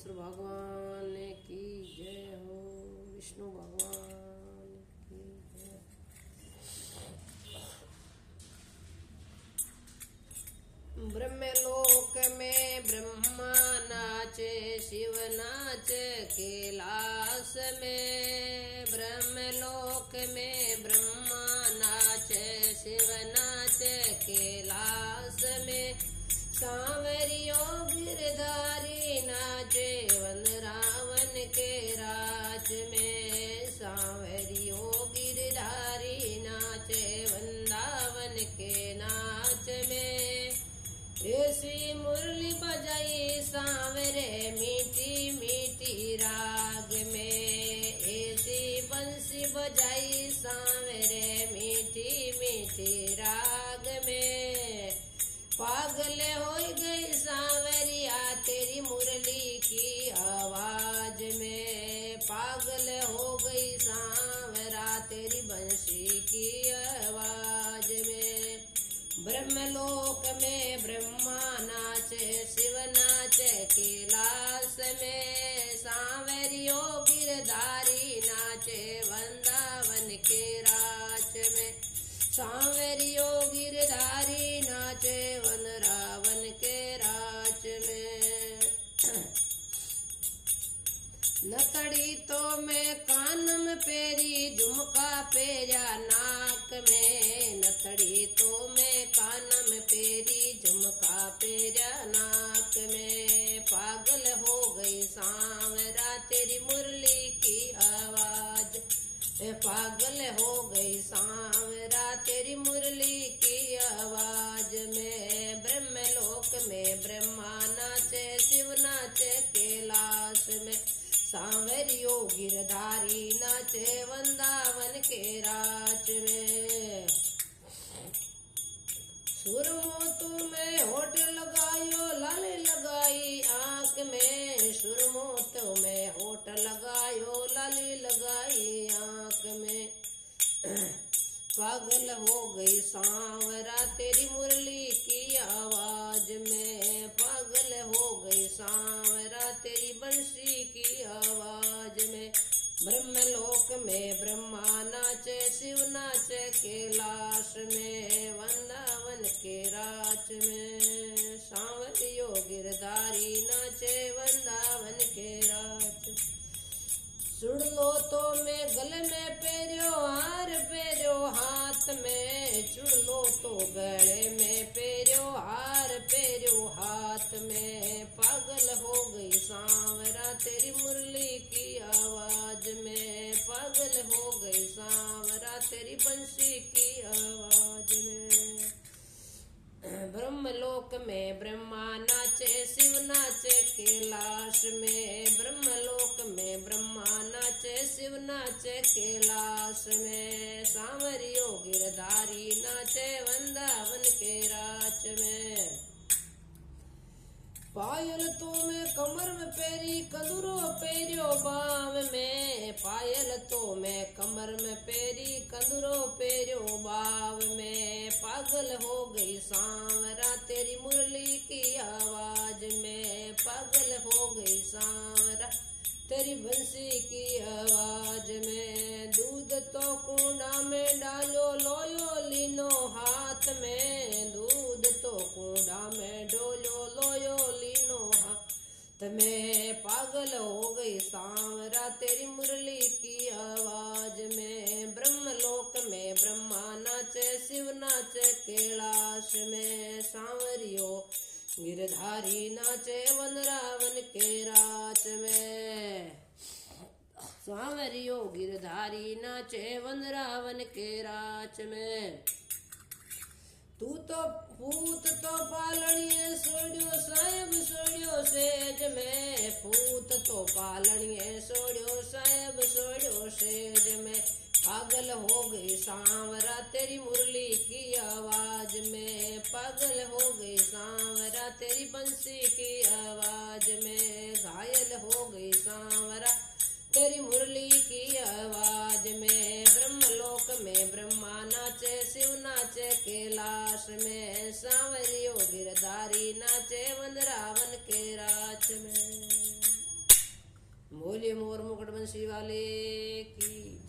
रामेश्वर भगवान की जय हो। विष्णु भगवान की जय। ब्रह्मलोक में ब्रह्मा नाचे, शिव नाचे कैलाश में। ब्रह्मलोक में ब्रह्मा नाचे, शिव नाचे कैलाश में। सांवरियो गिरधारी नाचे वन रावण के राज में। सांवरियो गिरधारी नाचे वृंदावन के नाच में। ऐसी मुरली बजाई सांवरे मीठी मीठी राग में। ऐसी बंसी बजाई सांवरे मीठी मीठी राग में। पागल हो गई सांवरिया तेरी मुरली की आवाज में। पागल हो गई सांवरा तेरी बंसी की आवाज में। ब्रह्मलोक में ब्रह्मा नाचे, शिव नाचे कैलाश में। सांवरियो गिरधारी नाचे वृंदावन के राज में। सांवरियो गिरधारी नाचे वन रावण के राज में। नतड़ी तो मैं कान में पेरी, झुमका पेरा नाक में। नतड़ी तो मैं कान में पेरी, झुमका पेरा नाक में। पागल हो गई सांवरा तेरी मुरली की आवाज। पागल हो गई सांवरा तेरी मुरली की आवाज में। ब्रह्मलोक में ब्रह्मा नाचे, शिव नाचे कैलाश में। सांवरियो गिरधारी नाचे वृंदावन के राज में। सुरमोतु में होठ लगायो, लाली लगाई आंख में। सुरमोतु में होठ लगायो, लाली लगाई आंख में। पागल हो गई सांवरा तेरी मुरली की आवाज में। पागल हो गई सांवरा तेरी बंसी की आवाज में। ब्रह्मलोक में ब्रह्मा नाचे, शिव नाचे कैलाश में। वृंदावन के राज में। सांवरियो गिरधारी नाचे वृंदावन के राज। सुन लो तो मैं गले में पेरियो हार, पेरियो हाथ में। चुड़ लो तो गले में पेरियो हार, पेरियो हाथ में। पागल हो गई सांवरा तेरी मुरली की आवाज में। पागल हो गई सांवरा तेरी बंसी की आवाज में। ब्रह्मलोक में ब्रह्मा नाचे, शिव नाचे कैलाश में। ब्रह्मलोक में ब्रह्मा नाचे, शिव नाचे कैलाश में। सांवरियो गिरधारी नाचे वृंदावन के राज में। पायल तो मैं कमर में पेरी, कंदूरो पेरियो बाव में। पायल तो मैं कमर में पेरी, कंदूरो पेरियो बाव में। पागल हो गई सांवरा तेरी मुरली की आवाज में। पागल हो गई सांवरा तेरी बंसी की आवाज में। दूध तो कुंडा में डालो, लोयो लीनो हाथ में। दूध तो कुंडा में डोलो, लोयो लीनो हाथ में। पागल हो गई सांवरा तेरी मुरली की आवाज में। ब्रह्मलोक में ब्रह्मा नाचे, शिव नाचे कैलाश में। सांवरियो गिरधारी नाचे वन रावण के राज में। सांवरियो गिरधारी नाचे वन रावण के राज में। तू तो पूत तो पालणिये सोड़ियो साहेब सोड़ियो सेज में। पूत तो पालणिये सोड़ियो साहेब सोड़ियो सेज में। पागल हो गई सांवरा तेरी मुरली की आवाज में। पागल हो गई सांवरा तेरी बंसी की आवाज में। घायल हो गई सांवरा तेरी मुरली की आवाज में। ब्रह्मलोक में ब्रह्मा नाचे, शिव नाचे कैलाश में। सांवरियो गिरधारी नाचे वन रावण के राज में। बोलिए मोर मुकुट बंसी वाले की।